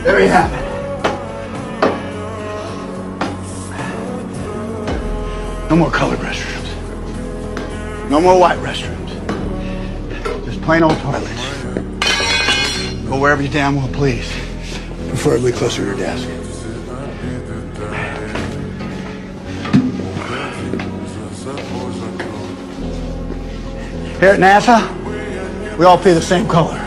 There we have it. No more colored restrooms. No more white restrooms. Just plain old toilets. Go wherever you damn well please. Preferably closer to your desk. Here at NASA, we all pee the same color.